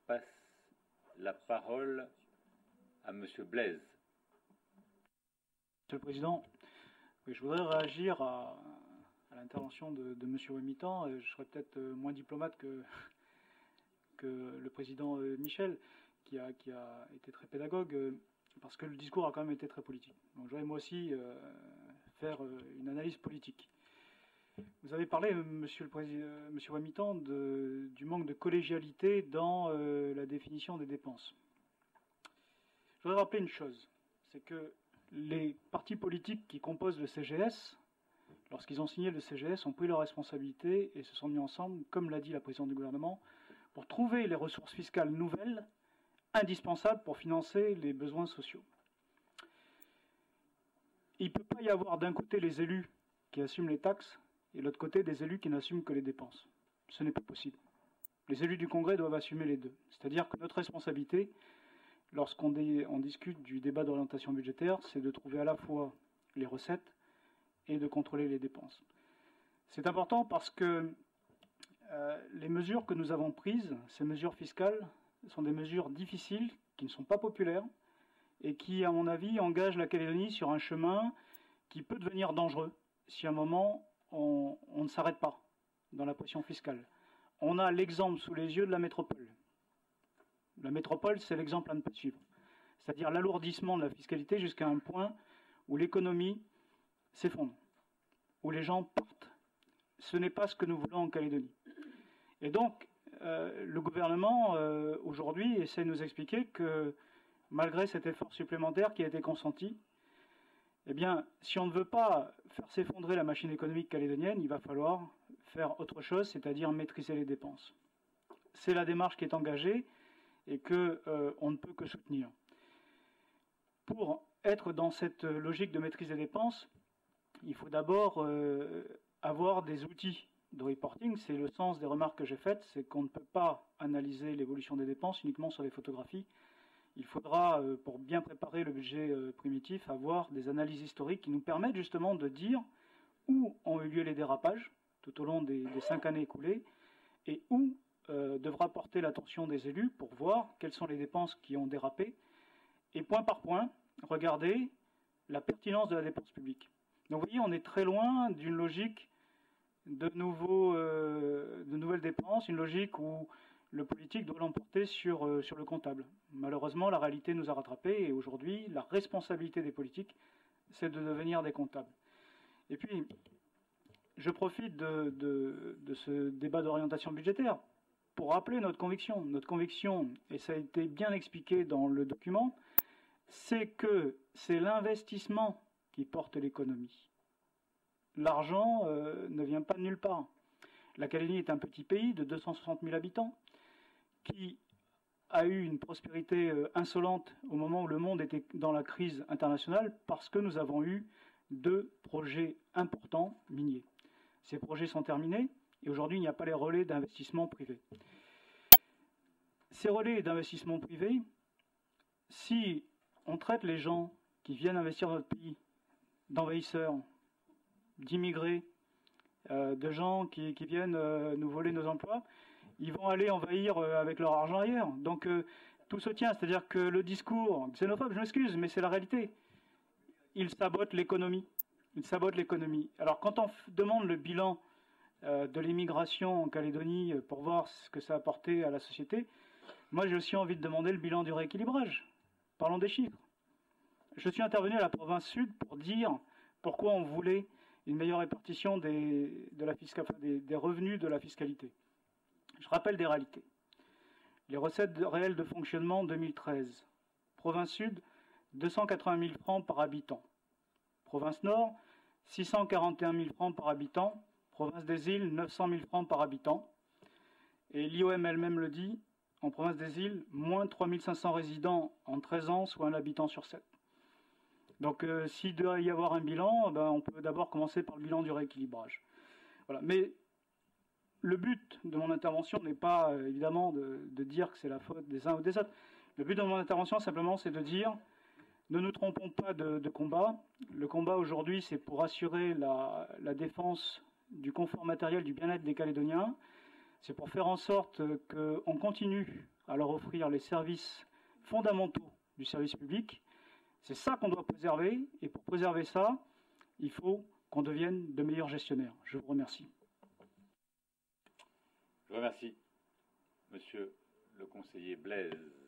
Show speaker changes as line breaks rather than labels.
passe la parole à Monsieur Blaise.
Monsieur le Président, je voudrais réagir à l'intervention de Monsieur Wemitan. Je serais peut-être moins diplomate que le Président Michel, qui a été très pédagogue, parce que le discours a quand même été très politique. Donc je voudrais moi aussi faire une analyse politique. Vous avez parlé, Monsieur Wemitan, du manque de collégialité dans la définition des dépenses. Je voudrais rappeler une chose, c'est que les partis politiques qui composent le CGS, lorsqu'ils ont signé le CGS, ont pris leurs responsabilités et se sont mis ensemble, comme l'a dit la présidente du gouvernement, pour trouver les ressources fiscales nouvelles indispensables pour financer les besoins sociaux. Il ne peut pas y avoir d'un côté les élus qui assument les taxes et de l'autre côté des élus qui n'assument que les dépenses. Ce n'est pas possible. Les élus du Congrès doivent assumer les deux. C'est-à-dire que notre responsabilité, lorsqu'on discute du débat d'orientation budgétaire, c'est de trouver à la fois les recettes et de contrôler les dépenses. C'est important parce que les mesures que nous avons prises, ces mesures fiscales, sont des mesures difficiles, qui ne sont pas populaires, et qui, à mon avis, engagent la Calédonie sur un chemin qui peut devenir dangereux si à un moment on ne s'arrête pas dans la pression fiscale. On a l'exemple sous les yeux de la métropole. La métropole, c'est l'exemple à ne pas suivre. C'est-à-dire l'alourdissement de la fiscalité jusqu'à un point où l'économie s'effondre, où les gens partent. Ce n'est pas ce que nous voulons en Calédonie. Et donc, le gouvernement, aujourd'hui, essaie de nous expliquer que, malgré cet effort supplémentaire qui a été consenti, eh bien, si on ne veut pas faire s'effondrer la machine économique calédonienne, il va falloir faire autre chose, c'est-à-dire maîtriser les dépenses. C'est la démarche qui est engagée et qu'on ne peut que soutenir. Pour être dans cette logique de maîtrise des dépenses, il faut d'abord avoir des outils de reporting. C'est le sens des remarques que j'ai faites, c'est qu'on ne peut pas analyser l'évolution des dépenses uniquement sur les photographies. Il faudra, pour bien préparer le budget primitif, avoir des analyses historiques qui nous permettent justement de dire où ont eu lieu les dérapages tout au long des 5 années écoulées et où devra porter l'attention des élus pour voir quelles sont les dépenses qui ont dérapé et point par point, regarder la pertinence de la dépense publique. Donc vous voyez, on est très loin d'une logique de nouvelles dépenses, une logique où le politique doit l'emporter sur le comptable. Malheureusement, la réalité nous a rattrapés et aujourd'hui, la responsabilité des politiques, c'est de devenir des comptables. Et puis, je profite de ce débat d'orientation budgétaire pour rappeler notre conviction. Notre conviction, et ça a été bien expliqué dans le document, c'est que c'est l'investissement qui porte l'économie. L'argent ne vient pas de nulle part. La Calédonie est un petit pays de 260 000 habitants qui a eu une prospérité insolente au moment où le monde était dans la crise internationale parce que nous avons eu 2 projets importants miniers. Ces projets sont terminés et aujourd'hui il n'y a pas les relais d'investissement privé. Ces relais d'investissement privé, si on traite les gens qui viennent investir dans notre pays d'envahisseurs, d'immigrés, de gens qui viennent nous voler nos emplois, ils vont aller envahir avec leur argent ailleurs. Donc tout se tient, c'est-à-dire que le discours xénophobe, je m'excuse, mais c'est la réalité. Il sabote l'économie. Il sabote l'économie. Alors quand on demande le bilan de l'immigration en Calédonie pour voir ce que ça a apporté à la société, moi j'ai aussi envie de demander le bilan du rééquilibrage. Parlons des chiffres. Je suis intervenu à la province sud pour dire pourquoi on voulait une meilleure répartition des revenus de la fiscalité. Je rappelle des réalités. Les recettes réelles de fonctionnement 2013. Province Sud, 280 000 francs par habitant. Province Nord, 641 000 francs par habitant. Province des Îles, 900 000 francs par habitant. Et l'IOM elle-même le dit, en province des Îles, moins 3 500 résidents en 13 ans, soit un habitant sur 7. Donc s'il doit y avoir un bilan, on peut d'abord commencer par le bilan du rééquilibrage. Voilà. Mais le but de mon intervention n'est pas évidemment de dire que c'est la faute des uns ou des autres. Le but de mon intervention simplement c'est de dire ne nous trompons pas de combat. Le combat aujourd'hui c'est pour assurer la défense du confort matériel, du bien-être des Calédoniens. c'est pour faire en sorte qu'on continue à leur offrir les services fondamentaux du service public. C'est ça qu'on doit préserver, et pour préserver ça, il faut qu'on devienne de meilleurs gestionnaires. Je vous remercie.
Je vous remercie, monsieur le conseiller Blaise.